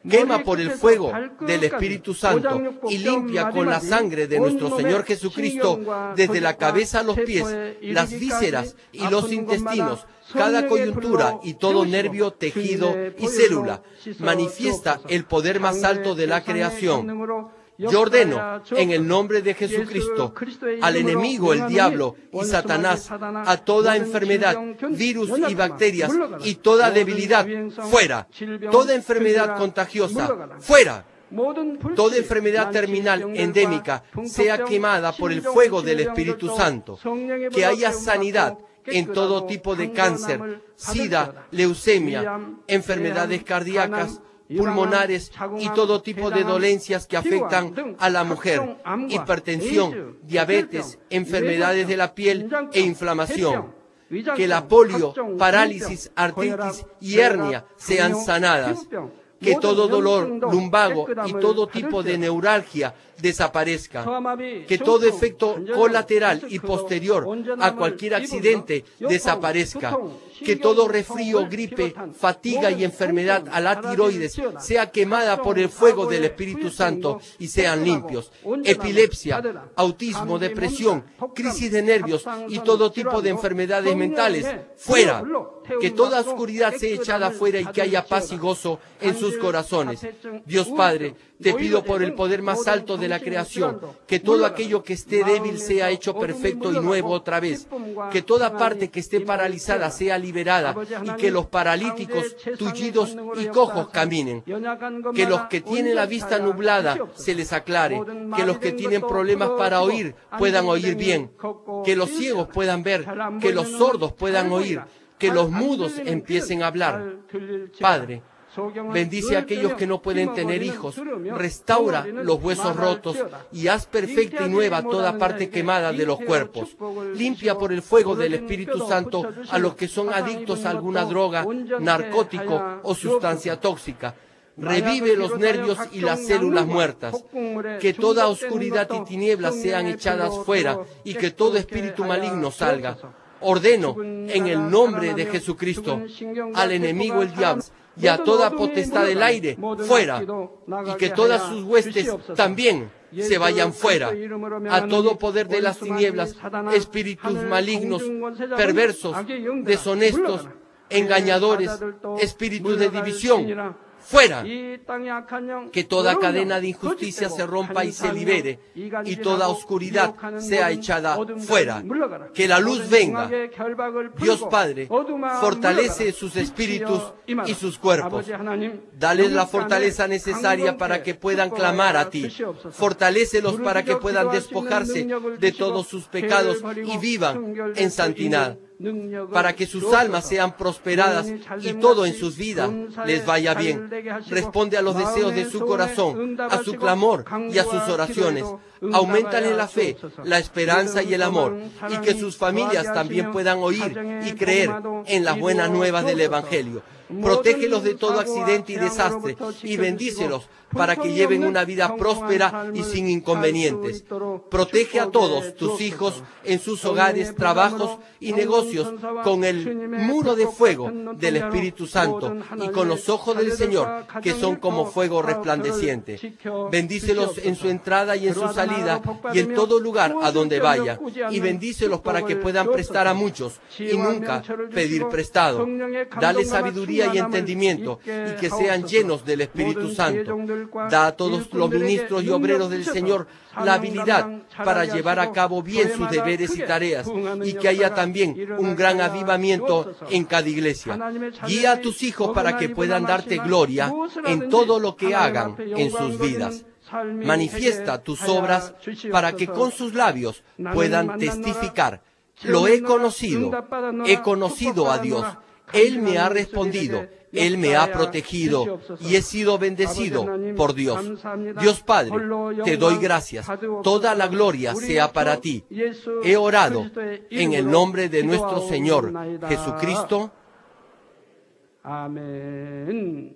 Speaker 1: Quema por el fuego del Espíritu Santo y limpia con la sangre de nuestro Señor Jesucristo desde la cabeza a los pies, las vísceras y los intestinos, cada coyuntura y todo nervio, tejido y célula. Manifiesta el poder más alto de la creación. Yo ordeno, en el nombre de Jesucristo, al enemigo, el diablo y Satanás, a toda enfermedad, virus y bacterias y toda debilidad, fuera. Toda enfermedad contagiosa, fuera. Toda enfermedad terminal endémica sea quemada por el fuego del Espíritu Santo. Que haya sanidad en todo tipo de cáncer, sida, leucemia, enfermedades cardíacas, pulmonares y todo tipo de dolencias que afectan a la mujer, hipertensión, diabetes, enfermedades de la piel e inflamación. Que la polio, parálisis, artritis y hernia sean sanadas. Que todo dolor lumbago y todo tipo de neuralgia desaparezca. Que todo efecto colateral y posterior a cualquier accidente desaparezca. Que todo resfrío, gripe, fatiga y enfermedad a la tiroides sea quemada por el fuego del Espíritu Santo y sean limpios. Epilepsia, autismo, depresión, crisis de nervios y todo tipo de enfermedades mentales, fuera. Que toda oscuridad sea echada fuera y que haya paz y gozo en sus corazones. Dios Padre, te pido por el poder más alto de la creación, que todo aquello que esté débil sea hecho perfecto y nuevo otra vez. Que toda parte que esté paralizada sea liberada y que los paralíticos, tullidos y cojos caminen. Que los que tienen la vista nublada se les aclare. Que los que tienen problemas para oír puedan oír bien. Que los ciegos puedan ver. Que los sordos puedan oír. Que los mudos empiecen a hablar. Padre, bendice a aquellos que no pueden tener hijos, restaura los huesos rotos y haz perfecta y nueva toda parte quemada de los cuerpos. Limpia por el fuego del Espíritu Santo a los que son adictos a alguna droga, narcótico o sustancia tóxica. Revive los nervios y las células muertas. Que toda oscuridad y tinieblas sean echadas fuera y que todo espíritu maligno salga. Ordeno en el nombre de Jesucristo al enemigo el diablo y a toda potestad del aire fuera, y que todas sus huestes también se vayan fuera. A todo poder de las tinieblas, espíritus malignos, perversos, deshonestos, engañadores, espíritus de división, fuera. Que toda cadena de injusticia se rompa y se libere, y toda oscuridad sea echada fuera. Que la luz venga. Dios Padre, fortalece sus espíritus y sus cuerpos. Dales la fortaleza necesaria para que puedan clamar a ti. Fortalécelos para que puedan despojarse de todos sus pecados y vivan en santidad. Para que sus almas sean prosperadas y todo en sus vidas les vaya bien. Responde a los deseos de su corazón, a su clamor y a sus oraciones. Auméntale la fe, la esperanza y el amor, y que sus familias también puedan oír y creer en las buenas nuevas del Evangelio. Protégelos de todo accidente y desastre y bendícelos para que lleven una vida próspera y sin inconvenientes. Protege a todos tus hijos en sus hogares, trabajos y negocios con el muro de fuego del Espíritu Santo y con los ojos del Señor que son como fuego resplandeciente. Bendícelos en su entrada y en su salida y en todo lugar a donde vaya, y bendícelos para que puedan prestar a muchos y nunca pedir prestado. Dale sabiduría y entendimiento y que sean llenos del Espíritu Santo. Da a todos los ministros y obreros del Señor la habilidad para llevar a cabo bien sus deberes y tareas, y que haya también un gran avivamiento en cada iglesia. Guía a tus hijos para que puedan darte gloria en todo lo que hagan en sus vidas. Manifiesta tus obras para que con sus labios puedan testificar. Lo he conocido a Dios. Él me ha respondido, Él me ha protegido y he sido bendecido por Dios. Dios Padre, te doy gracias. Toda la gloria sea para ti. He orado en el nombre de nuestro Señor Jesucristo.
Speaker 9: Amén.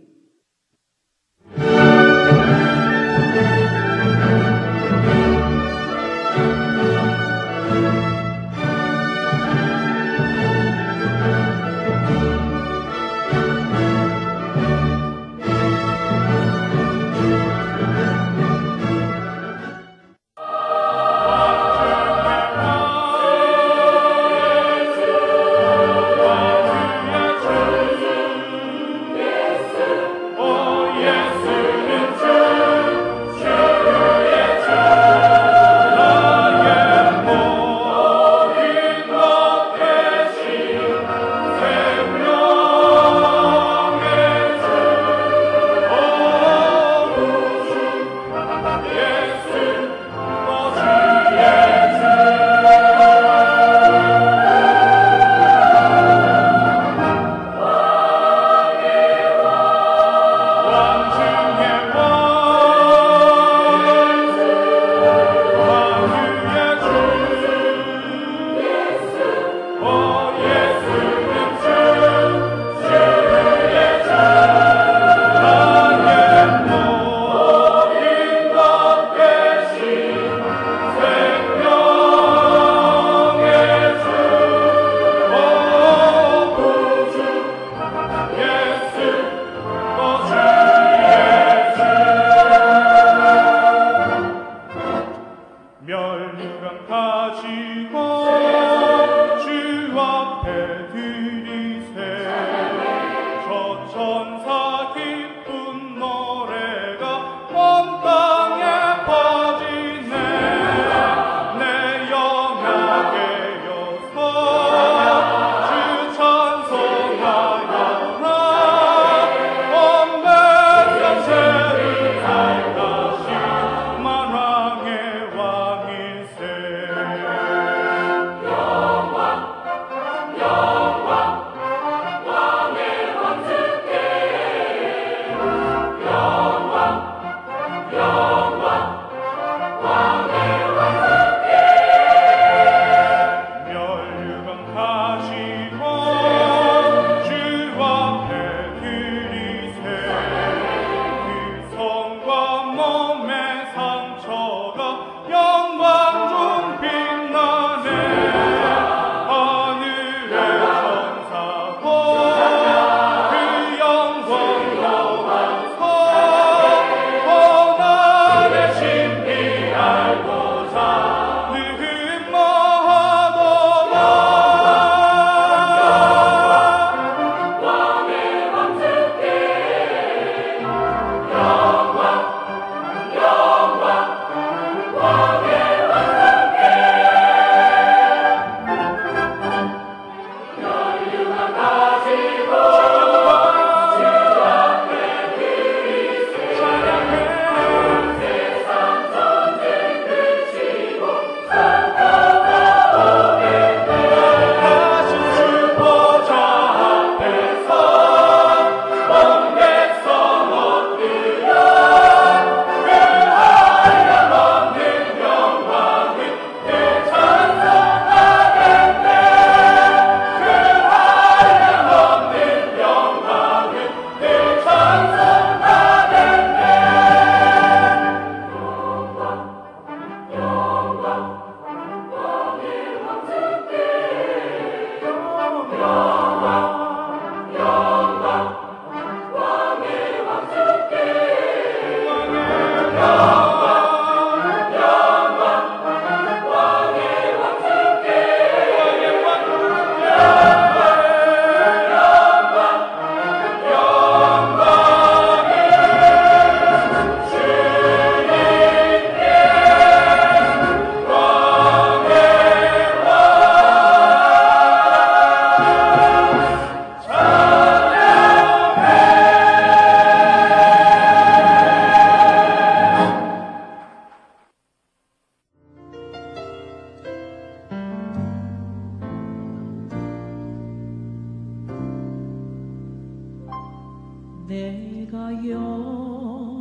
Speaker 9: 내가 영으로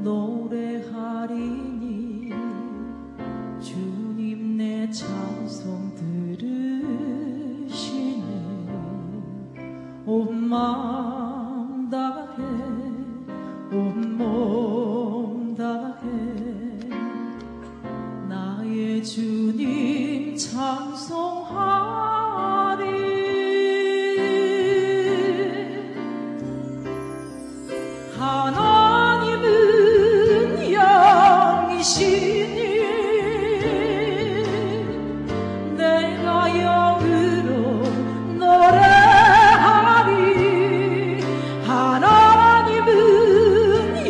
Speaker 9: 노래하리니 주님 내 찬송 들으시네. 온 마음 다해 온 몸 다해 나의 주님 찬송하리. 하나님은 영이시니 내가 영으로 노래하리. 하나님은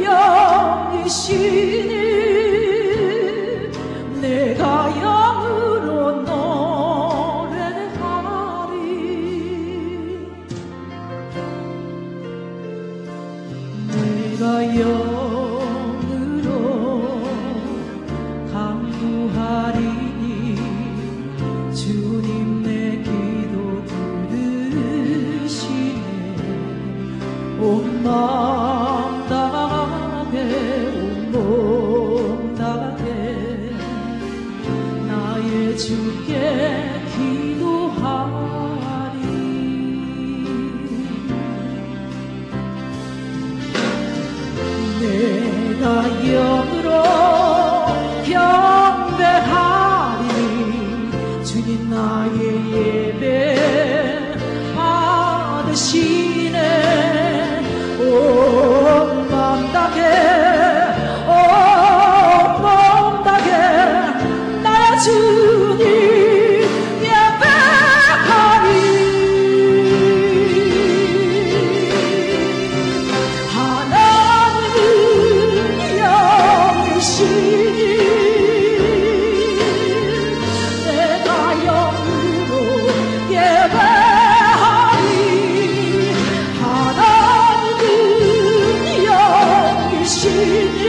Speaker 9: 영이시니 내가 영으로 노래하리. 내가 영으로 간구하리니 주님 내 기도 들으시네. 온 마음 다해 온 몸 다해 나의 주께 기도하리. 내가 영으로 경배하리. 주님 나의 예배 받으시네. 온 마음 다해 온 몸 다해 나의 주님 예배하리. 하나님은 영이시니 내가 영으로 예배하리. 하나님은 영이시니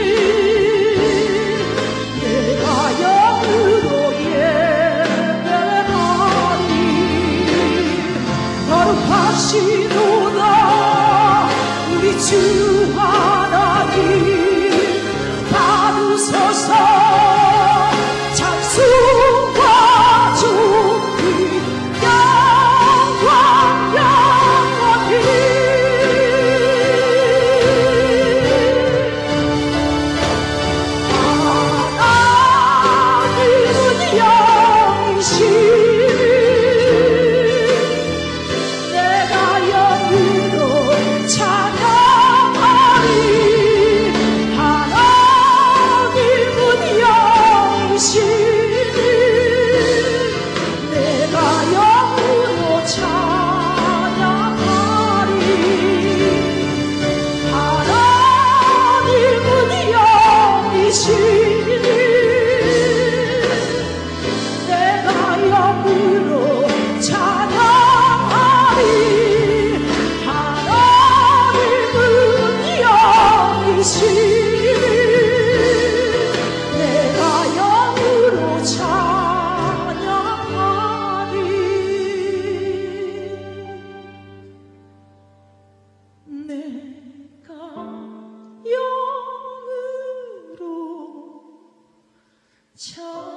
Speaker 9: 내가 영으로 예배하리. 거룩하시도다 우리 주 하나님 받으소서. 찬송과 존귀 영광 영원히. 하나님은 영이시니 내가 영으로 찬양하리. 하나님은 영이시니 내가 영으로 찬양하리. 하나님은 영이시니 내가 영으로 찬양하리. 하나님은 영이시니 내가 영으로 찬양하리. 내가 영으로 찬양하리.